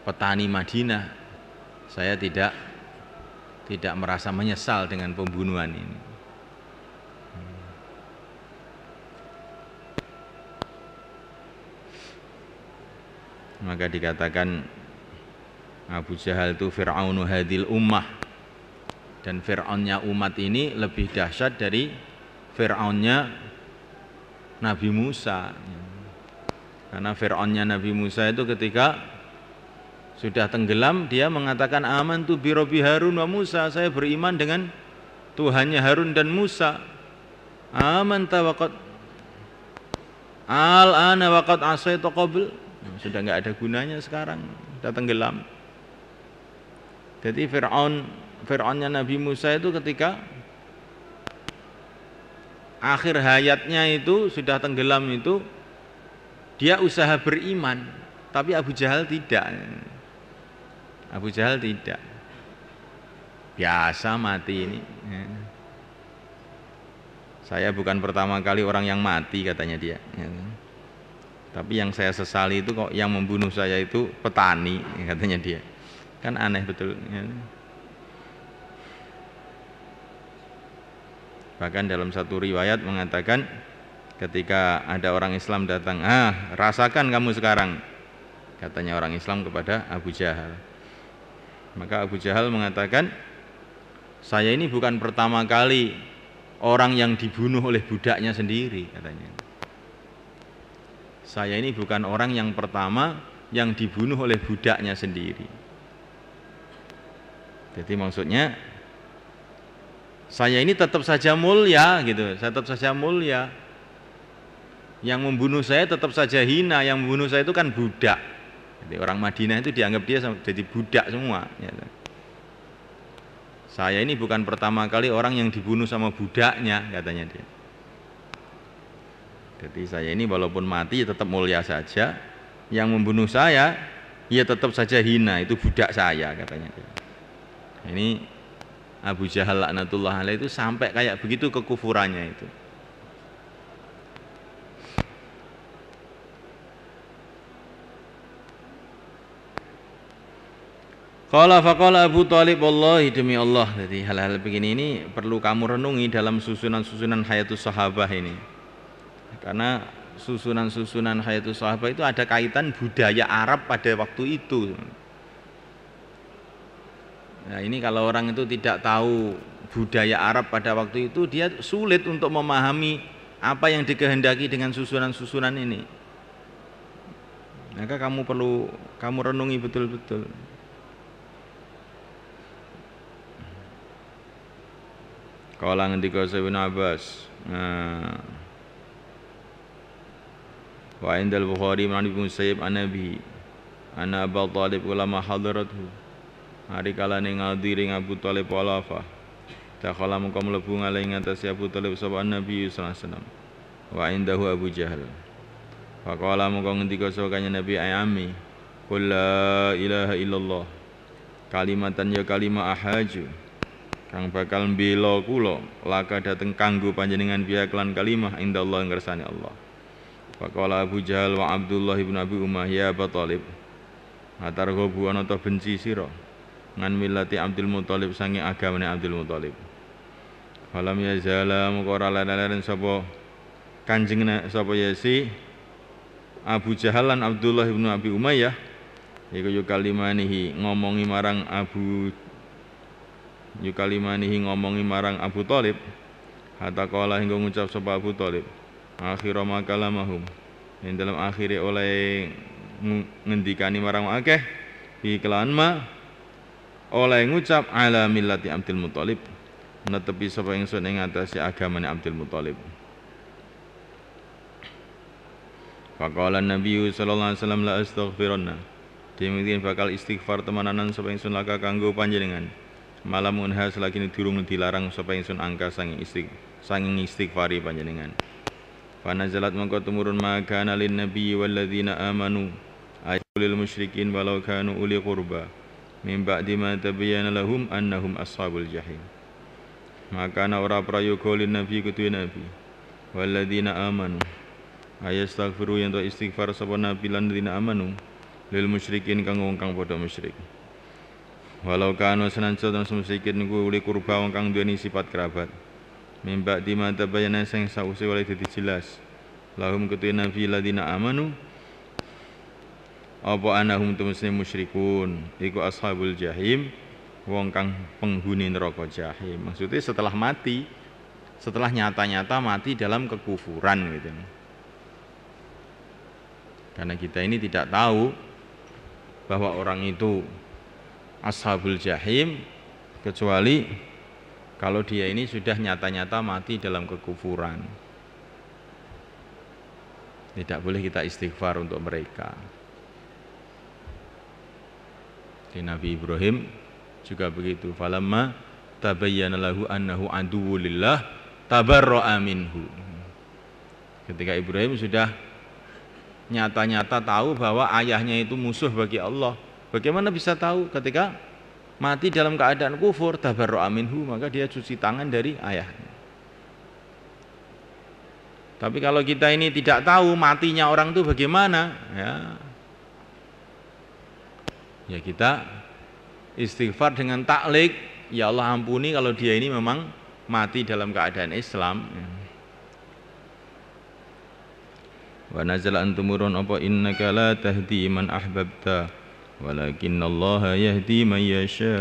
petani Madinah, saya tidak merasa menyesal dengan pembunuhan ini. Maka dikatakan Abu Jahal itu Fir'aunu hadil ummah, dan Fir'aunnya umat ini lebih dahsyat dari Fir'aunnya Nabi Musa. Karena Fir'aunnya Nabi Musa itu ketika sudah tenggelam, dia mengatakan amantu bi Rabbi Harun wa Musa, saya beriman dengan Tuhannya Harun dan Musa. Amanta waqad al-ana waqad asaitu qabl, sudah enggak ada gunanya sekarang, sudah tenggelam. Jadi Fir'aunnya Nabi Musa itu ketika akhir hayatnya itu sudah tenggelam itu, dia usaha beriman, tapi Abu Jahal tidak. Abu Jahal tidak. Biasa mati ini. Saya bukan pertama kali orang yang mati, katanya dia. Tapi yang saya sesali itu kok yang membunuh saya itu petani, katanya dia. Kan aneh betul. Bahkan dalam satu riwayat mengatakan, ketika ada orang Islam datang, rasakan kamu sekarang, katanya orang Islam kepada Abu Jahal. Maka Abu Jahal mengatakan, saya ini bukan pertama kali orang yang dibunuh oleh budaknya sendiri, katanya. Saya ini bukan orang yang pertama yang dibunuh oleh budaknya sendiri. Jadi maksudnya, saya ini tetap saja mulia gitu, saya tetap saja mulia. Yang membunuh saya tetap saja hina, yang membunuh saya itu kan budak. Jadi orang Madinah itu dianggap dia jadi budak semua. Saya ini bukan pertama kali orang yang dibunuh sama budaknya, katanya dia. Jadi saya ini walaupun mati tetap mulia saja. Yang membunuh saya, ya tetap saja hina, itu budak saya, katanya dia. Ini Abu Jahal laknatullah alaih itu sampai kayak begitu kekufurannya itu. Qala faqala Abu Thalib, wallahi demi Allah. Jadi hal-hal begini ini perlu kamu renungi dalam susunan-susunan Hayatus Sahabah ini. Karena susunan-susunan Hayatus Sahabah itu ada kaitan budaya Arab pada waktu itu. Nah, ini kalau orang itu tidak tahu budaya Arab pada waktu itu, dia sulit untuk memahami apa yang dikehendaki dengan susunan-susunan ini. Maka kamu renungi betul-betul. Kala ngendika Ibnu Abbas, wa indal Bukhari an Ibnu Musayyib an Nabi ana Abu Thalib ulama hadarathu, hari kala ning ngadiri Abu Thalib walafa, takhala mung mlebu ngale ngatasi Abu Thalib sapa Nabi sallallahu alaihi wasallam, wa indahu Abu Jahal. Faqala mung ngendika sapa Nabi, ayami qul la ilaha illallah, kalimatan ya kalimah ahaju kang bakal mbela kula laka dateng kanggo panjenengan biya kelan kalimah indallah ngersane Allah. Faqala Abu Jahal wa Abdullah ibn Abi Umayyah, ya Abu Thalib, atarghabu ana ta benci sira ngan millati Abdul Muthalib sange agamane Abdul Muthalib. Falam yazala moko ora leren sapa Kanjeng sapa Yasi Abu Jahal lan Abdullah ibn Abi Umayyah iku yukalimanihi ngomongi marang Abu Thalib, hatta qala hingga ngucap sapa Abu Thalib, akhira makalamahum, ing dalam akhire oleh ngendikani marang akeh bi kelawan oleh ngucap ala millati Abdul Muthalib, netepi sapa ingsun ing atase agamane Abdul Muthalib. Faqala Nabi sallallahu alaihi wasallam la astaghfiranna, demikian bakal istighfar temananan sapa ingsun laka kanggo panjenengan. Malam unha selagi durung dilarang sapa ingsun angka sanging istighfari panjenengan. Fa nazalat mangko tumurun maka lin nabi wal ladzina amanu ayyul musyrikin walau kanu uli qurba min ba'di ma tabayyana lahum annahum ashabul jahim. Maka ora prayoga lin nabi kudu nabi wal ladzina amanu ayastaghfiru yen to istighfar sapa nabi lan ladzina amanu lil musyrikin kang wong kang padha musyrik. Walau kanu senansa dan musyrikin niku uli kurba wong kang duweni sifat kerabat. Mimba di mata bayana sing sause oleh dadi jelas. Lahum kutu nabi ladina amanu apa anahum tumusne musyrikun iku ashabul jahim wong kang penghuni neraka jahim. Maksudnya setelah mati, setelah nyata-nyata mati dalam kekufuran gitu. Karena kita ini tidak tahu bahwa orang itu ashabul jahim kecuali kalau dia ini sudah nyata-nyata mati dalam kekufuran. Tidak boleh kita istighfar untuk mereka. Di Nabi Ibrahim juga begitu. Falamma tabayyana lahu annahu aduwwul lillah tabarra'a minhu. Ketika Ibrahim sudah nyata-nyata tahu bahwa ayahnya itu musuh bagi Allah. Bagaimana bisa tahu? Ketika mati dalam keadaan kufur, tabarra'a minhu, maka dia cuci tangan dari ayahnya. Tapi kalau kita ini tidak tahu matinya orang itu bagaimana, ya kita istighfar dengan taklik, ya Allah ampuni kalau dia ini memang mati dalam keadaan Islam. Wa nazala antumurun apa innaka la tahdi man ahbabta walakinnallaha yahdi man yasha.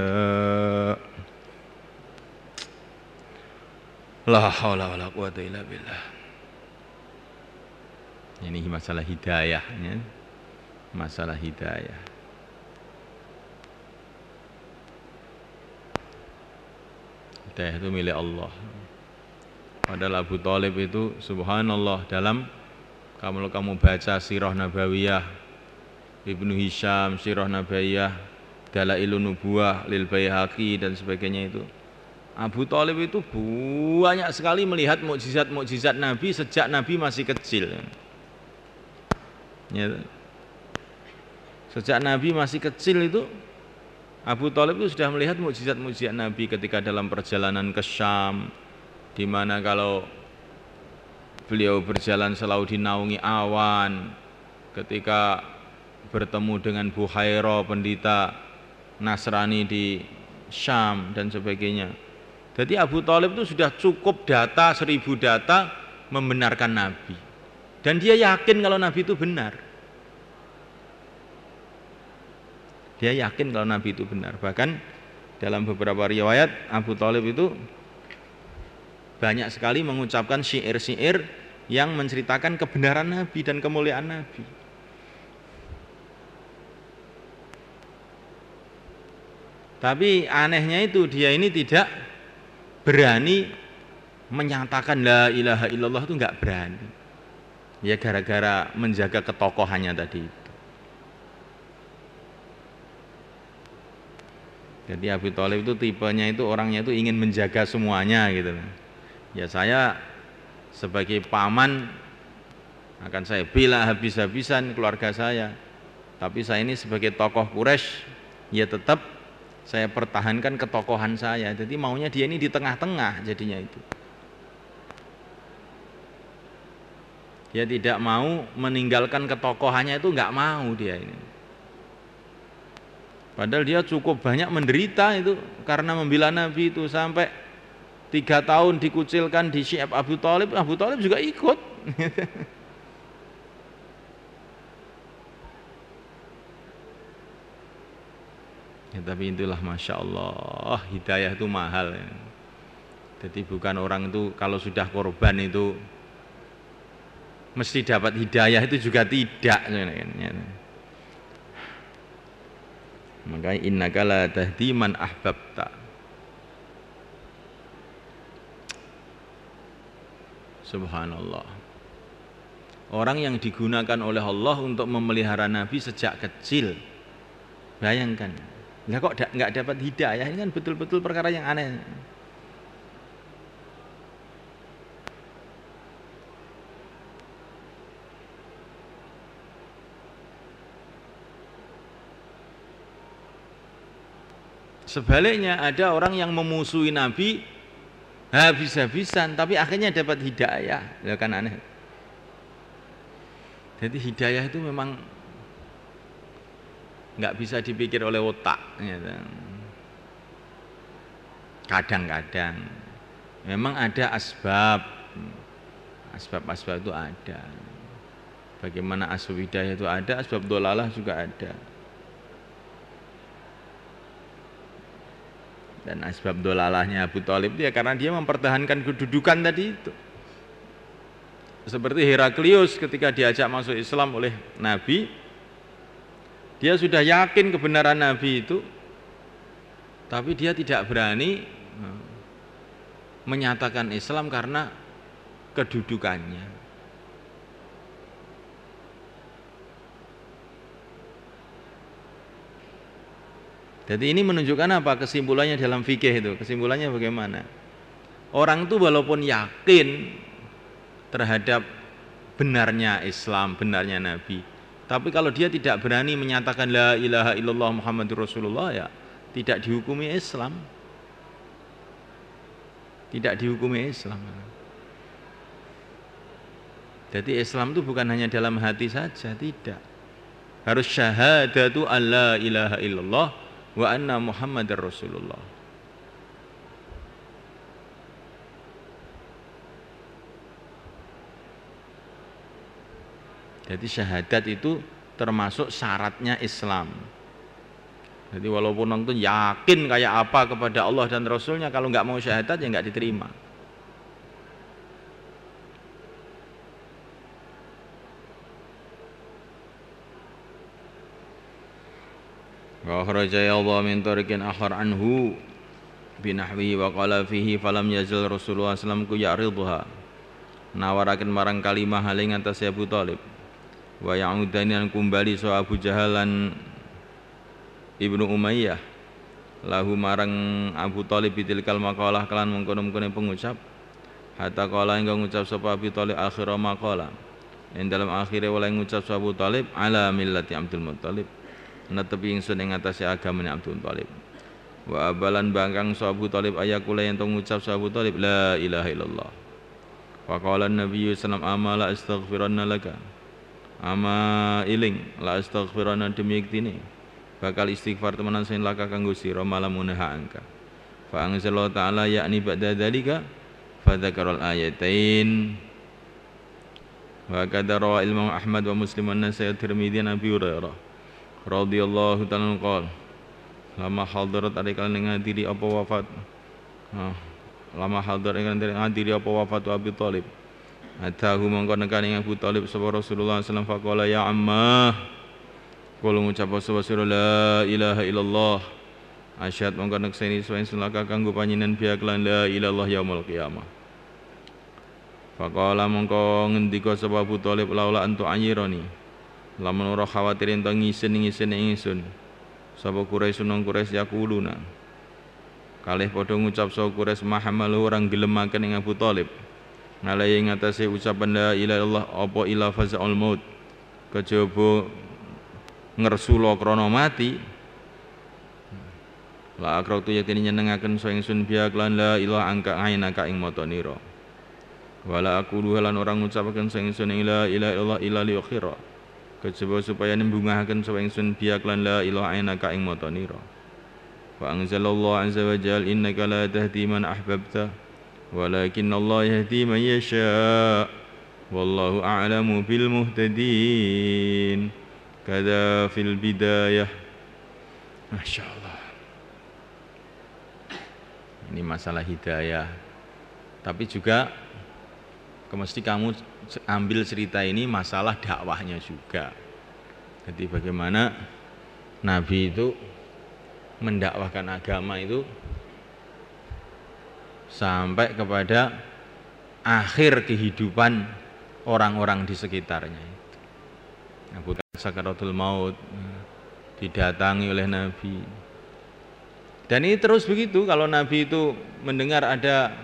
La haula wala quwata illa billah. Ini masalah hidayah ya. Masalah hidayah. Hidayah itu milik Allah. Padahal Abu Thalib itu subhanallah dalam kamu baca sirah nabawiyah Ibnu Hisham, sirah nabawiyah Dalailun Nubuwah lil Baihaqi dan sebagainya itu, Abu Thalib itu banyak sekali melihat mukjizat-mukjizat Nabi sejak Nabi masih kecil ya. Sejak Nabi masih kecil itu Abu Thalib itu sudah melihat mukjizat-mukjizat Nabi ketika dalam perjalanan ke Syam, di mana kalau beliau berjalan selalu dinaungi awan, ketika bertemu dengan Buhaira pendeta Nasrani di Syam dan sebagainya. Jadi Abu Thalib itu sudah cukup data 1000 data membenarkan Nabi, dan dia yakin kalau Nabi itu benar. Dia yakin kalau Nabi itu benar. Bahkan dalam beberapa riwayat Abu Thalib itu banyak sekali mengucapkan syair-syair yang menceritakan kebenaran Nabi dan kemuliaan Nabi. Tapi anehnya itu dia ini tidak berani menyatakan la ilaha illallah, itu enggak berani. Ya gara-gara menjaga ketokohannya tadi itu. Jadi Abu Thalib itu tipenya itu orangnya itu ingin menjaga semuanya gitu. Ya saya sebagai paman akan saya bela habis-habisan keluarga saya. Tapi saya ini sebagai tokoh Quraisy ya tetap saya pertahankan ketokohan saya. Jadi maunya dia ini di tengah-tengah jadinya itu. Dia tidak mau meninggalkan ketokohannya, itu enggak mau dia ini. Padahal dia cukup banyak menderita itu karena membela Nabi itu, sampai 3 tahun dikucilkan di Syi'ab Abu Thalib juga ikut. Ya, tapi itulah Masya Allah, hidayah itu mahal ya. Jadi bukan orang itu kalau sudah korban itu mesti dapat hidayah, itu juga tidak. Makanya innaka la tahdi man ahbabta. Subhanallah. Orang yang digunakan oleh Allah untuk memelihara Nabi sejak kecil. Bayangkan. Lah kok enggak dapat hidayah, ini kan betul-betul perkara yang aneh. Sebaliknya ada orang yang memusuhi Nabi habis-habisan tapi akhirnya dapat hidayah. Ya kan aneh. Jadi hidayah itu memang nggak bisa dipikir oleh otak. Gitu. Kadang-kadang memang ada asbab itu ada. Bagaimana asbab hidayah itu ada, asbab dolalah juga ada. Dan asbab dolalahnya Abu Thalib itu ya karena dia mempertahankan kedudukan tadi itu. Seperti Heraklius ketika diajak masuk Islam oleh Nabi, dia sudah yakin kebenaran Nabi itu, tapi dia tidak berani menyatakan Islam karena kedudukannya. Jadi ini menunjukkan apa? Kesimpulannya dalam fikih itu. Kesimpulannya bagaimana? Orang itu walaupun yakin terhadap benarnya Islam, benarnya Nabi, tapi kalau dia tidak berani menyatakan la ilaha illallah Muhammadur Rasulullah, ya tidak dihukumi Islam. Tidak dihukumi Islam. Jadi Islam itu bukan hanya dalam hati saja, tidak. Harus syahadatu alla ilaha illallah wa anna Muhammadar Rasulullah. Jadi syahadat itu termasuk syaratnya Islam. Jadi walaupun orang itu yakin kayak apa kepada Allah dan Rasulnya, kalau nggak mau syahadat ya nggak diterima. Wa kharaja Allah min tariqin akhar anhu binahwihi wa qala fihi falam yazal Rasulullah sallallahu alaihi wasallam ku ya'ridha. Nawaraken marang kalimah haling atas Abu Thalib. Wa ya'udani an kumbali so Abu Jahal lan Ibnu Umayyah lahu marang Abu Thalib bitilkal maqalah kelan mengkono-mengkono pengucap hatta qala hingga ngucap sapa Abu Thalib akhir maqalah. Ing dalam akhire oleh ngucap sapa Abu Thalib ala millati Abdul Muthalib. Netepi ingsun ing atase agamane Abdul Thalib. Wa abalan bangkang sa Abu Thalib ayakula yen ngucap sa Abu Thalib la ilaha illallah. Wa qala an-nabiy sallallahu amala astaghfiranna laka. Ama iling la astaghfiranna demi iktine. Bakal istighfar temenan sen laka kanggo sira malam munaha angka. Fa anzallahu ta'ala yakni ba'da dzalika fa dzakaral ayatain. Wa kadara Imam Ahmad wa Muslim an Nasai Tirmidzi Nabi Hurairah radhiyallahu ta'ala qol lama hadirat adikal ngadiri apa wafat lama hadirat ngadiri apa wafat Abu Thalib atahu mongko nekani Abu Thalib sapa Rasulullah sallallahu alaihi wasallam faqala ya ammah kula ngucap sapa la ilaha illallah asyhad mongko nekseni sing sulaka kanggo panjenengan biak lan la ilallah yaumul qiyamah faqala mongko ngendika sapa Abu Thalib laula antu anyirani lamun ora khawatir ento ngisen ingsun sapa Quraisy nang Quraisy yakuluna kalih padha ngucap sapa Quraisy mahamalu orang gelemaken ing Abu Thalib ngalahi ing atase ucapan la ilaha illallah apa ila fazaul maut kejaba ngersula krana mati la akrautu yakti nyenengaken so ingsun biak lan la ilaha angka ainaka ing matanira wala aku lan orang ngucapaken so ingsun la ilaha illallah ila li akhirah kejaba supaya nembungahaken sapa ingsun biak lan la ilaha ainaka ing matanira wa anzalallahu azza wa jalla innaka la tahdi man ahbabta walakin Allah yahdi man yasha wallahu a'lamu bil muhtadin kada fil bidayah. Masyaallah, ini masalah hidayah, tapi juga mesti kamu ambil cerita ini masalah dakwahnya juga. Jadi bagaimana Nabi itu mendakwahkan agama itu sampai kepada akhir kehidupan orang-orang di sekitarnya itu. Abu Sakaratul Maut didatangi oleh Nabi. Dan ini terus begitu, kalau Nabi itu mendengar ada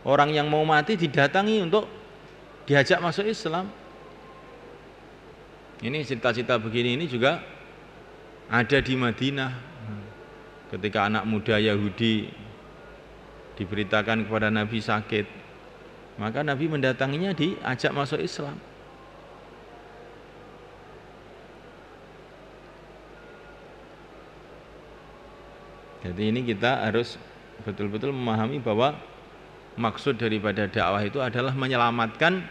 orang yang mau mati didatangi untuk diajak masuk Islam. Ini cerita-cerita begini ini juga ada di Madinah. Ketika anak muda Yahudi diberitakan kepada Nabi sakit, maka Nabi mendatanginya diajak masuk Islam. Jadi ini kita harus betul-betul memahami bahwa maksud daripada dakwah itu adalah menyelamatkan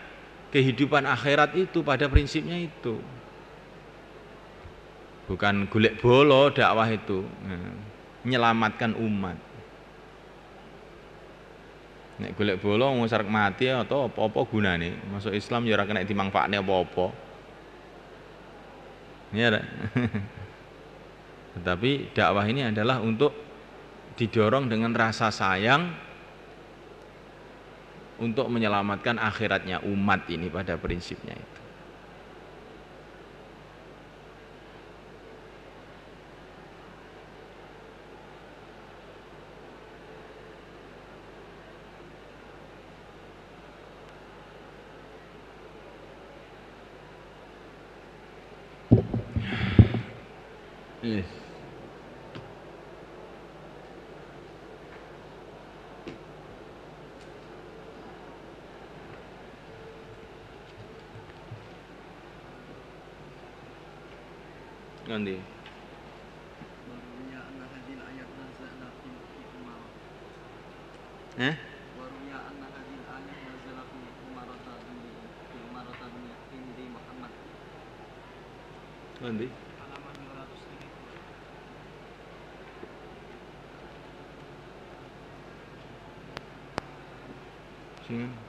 kehidupan akhirat itu pada prinsipnya itu. Bukan golek bolo dakwah itu, menyelamatkan umat. Nek golek bolo wong sarek mati atau apa-apa gunane? Masuk Islam ya ora kena dimanfaatne apa-apa. Ya. Tetapi dakwah ini adalah untuk didorong dengan rasa sayang untuk menyelamatkan akhiratnya umat ini pada prinsipnya itu. Yes. Nanti. Nanti. Sini.